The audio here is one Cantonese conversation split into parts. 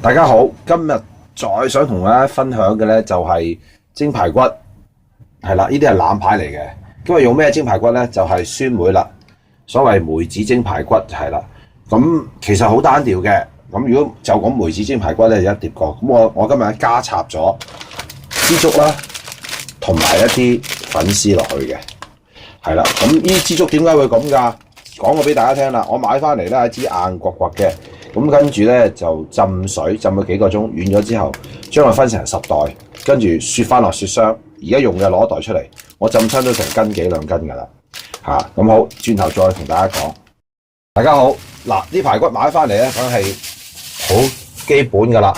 大家好，今日再想同大家分享嘅咧就係蒸排骨，係啦，呢啲係腩排嚟嘅。今日用咩蒸排骨咧？就係酸梅啦，所謂梅子蒸排骨係啦。咁其實好單調嘅。咁如果就講梅子蒸排骨咧，就一碟過。咁我今日加插咗枝竹啦，同埋一啲粉絲落去嘅，係啦。咁呢啲枝竹點解會咁㗎？講個俾大家聽啦。我買翻嚟咧係一支硬刮刮嘅。咁跟住咧就浸水，浸咗幾個鐘，軟咗之後，將佢分成10袋，跟住雪翻落雪箱。而家用嘅攞一袋出嚟，我浸親都成斤幾兩斤㗎啦。咁好，轉頭再同大家講。大家好，嗱啲排骨買翻嚟咧，梗係好基本㗎啦。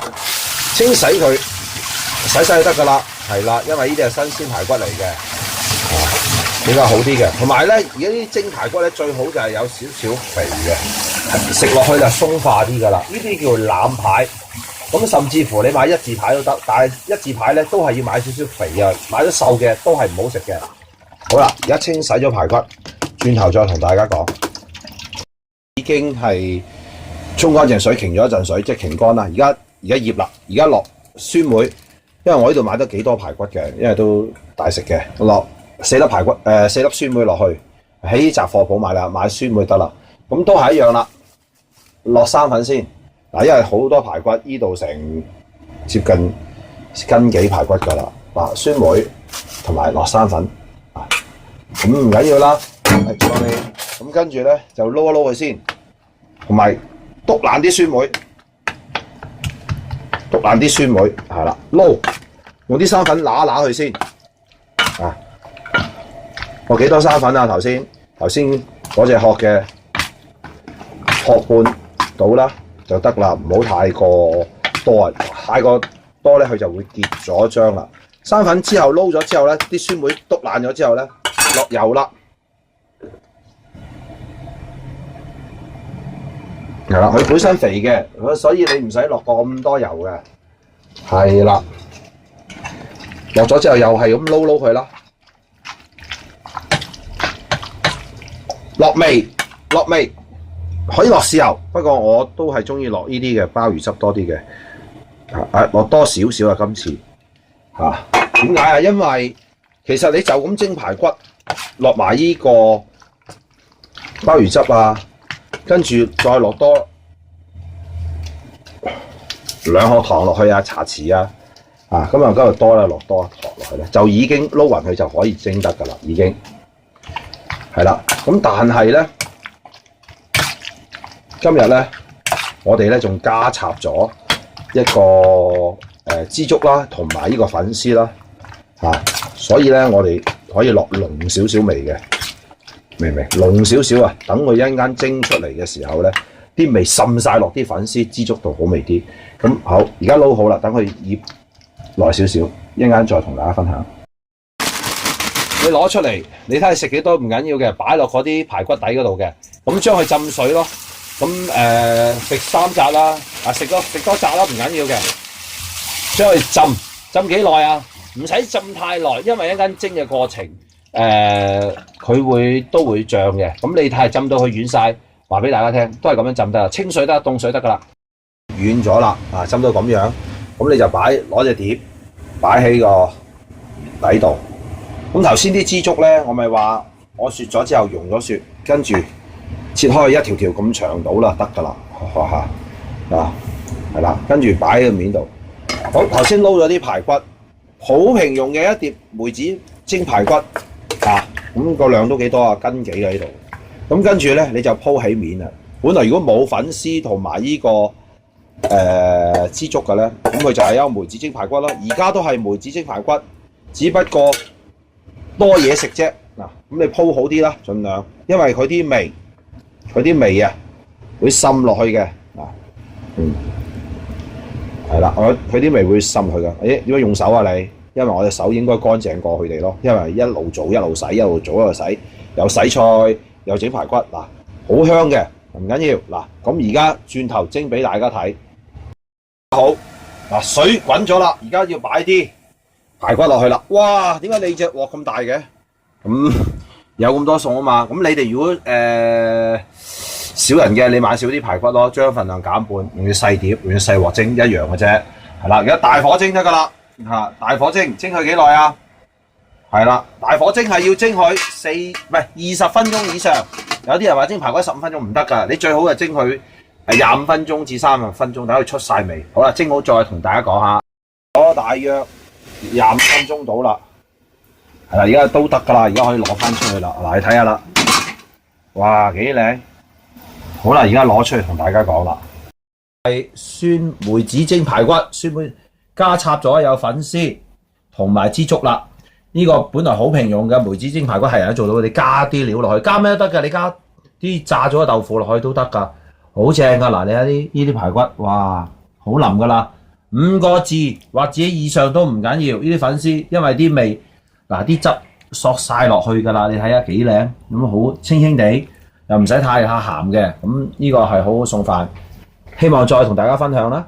清洗佢，洗就得㗎啦，係啦，因為呢啲係新鮮排骨嚟嘅，比較好啲嘅。同埋咧，而家啲蒸排骨咧最好就係有少少肥嘅。食落去就鬆化啲㗎啦，呢啲叫腩排。咁甚至乎你買一字排都得，但係一字排咧都係要買少少肥啊，買咗瘦嘅都係唔好食嘅。好啦，而家清洗咗排骨，轉頭再同大家講。已經係沖乾淨水，擎咗一陣水，即係擎乾啦。而家醃啦，而家落酸梅，因為我呢度買得幾多排骨嘅，因為都大食嘅，落4粒排骨，4粒酸梅落去，喺雜貨鋪買啦，買酸梅得啦。咁都係一樣啦。落生粉先，嗱，因為好多排骨，呢度成接近斤幾排骨㗎啦。嗱，酸梅同埋落生粉，咁唔緊要啦。咁跟住咧就撈一撈佢先，同埋篤爛啲酸梅，篤爛啲酸梅係啦，撈用啲生粉揦一揦佢先。我幾多生粉啊？頭先嗰隻殼嘅殼半到啦就得啦，唔好太過多啊！太過多咧，佢就會結咗漿啦。生粉之後撈咗之後咧，啲酸梅篤爛咗之後咧，落油啦，係啦，佢本身肥嘅，所以你唔使落咁多油嘅，係啦。落咗之後又係咁撈佢啦，落味。可以落豉油，不過我都係中意落呢啲嘅鮑魚汁多啲嘅，落多少少啊今次點解啊？因為其實你就咁蒸排骨，落埋呢個鮑魚汁啊，跟住再落多2殼糖落去啊，茶匙啊，咁啊嗰度多啦，落多糖落去咧，就已經撈勻佢就可以蒸得㗎啦，已經係啦。咁但係咧。今日咧，我哋咧仲加插咗一個枝竹啦，同埋呢個粉絲啦，所以咧我哋可以落濃少少味嘅，明唔明？濃少少啊，等佢一陣間蒸出嚟嘅時候咧，啲味滲晒落啲粉絲枝竹度，好味啲。咁好，而家撈好啦，等佢醃耐少少，一陣間再同大家分享。你攞出嚟，你睇下食幾多唔緊要嘅，擺落嗰啲排骨底嗰度嘅，咁將佢浸水咯。咁食3紮啦，食多紮啦，唔緊要嘅。將佢浸幾耐啊？唔使浸太耐，因為一間蒸嘅過程，佢都會脹嘅。咁你睇浸到佢軟晒，話俾大家聽，都係咁樣浸得啦。清水得，凍水得㗎啦。軟咗啦，浸到咁樣，咁你就攞隻碟擺喺個底度。咁頭先啲枝竹咧，我咪話我雪咗之後溶咗雪，跟住。切開一條條咁長到啦，得㗎啦，係啦，跟住擺喺個面度。好，頭先撈咗啲排骨，好平庸嘅一碟梅子蒸排骨，咁個量都幾多啊？斤幾嘅呢度。咁跟住咧，你就鋪起面啦。本來如果冇粉絲同埋呢個枝竹嘅咧，咁佢就係一個梅子蒸排骨啦。而家都係梅子蒸排骨，只不過多嘢食啫。咁你鋪好啲啦，盡量，因為佢啲味啊，會滲落去嘅，係啦，佢啲味會滲去嘅。點解用手啊你？因為我隻手應該乾淨過佢哋咯，因為一路做一路洗，一路做一路洗，又洗菜又整排骨，好香嘅，唔緊要。咁而家轉頭蒸俾大家睇。好，水滾咗啦，而家要擺啲排骨落去啦。哇，點解你隻鑊咁大嘅？有咁多餸啊嘛，咁你哋如果少人嘅你買少啲排骨咯，將份量減半，用啲細碟，用啲細鑊蒸一樣嘅啫。係啦，而家大火蒸得㗎啦嚇，大火蒸佢幾耐啊？係啦，大火蒸係要蒸佢20分鐘以上。有啲人話蒸排骨15分鐘唔得㗎，你最好就蒸佢25分鐘至30分鐘，等佢出晒味。好啦，蒸好再同大家講下，我大約25分鐘到啦。係啦，而家都得㗎啦，而家可以攞翻出去啦。嗱，你睇下啦，哇幾靚！好啦，而家攞出嚟同大家講啦。係酸梅子蒸排骨，酸梅加插咗有粉絲同埋支竹啦。呢個本來好平庸嘅梅子蒸排骨係人都做到，你加啲料落去，加咩都得㗎，你加啲炸咗嘅豆腐落去都得㗎，好正㗎。嗱，你睇呢啲排骨，哇，好腍㗎啦，5個字或者以上都唔緊要。呢啲粉絲因為啲味嗱啲汁索晒落去㗎啦，你睇下幾靚，咁好清清地，又唔使太鹹嘅，咁呢個係好好餸飯。希望再同大家分享啦。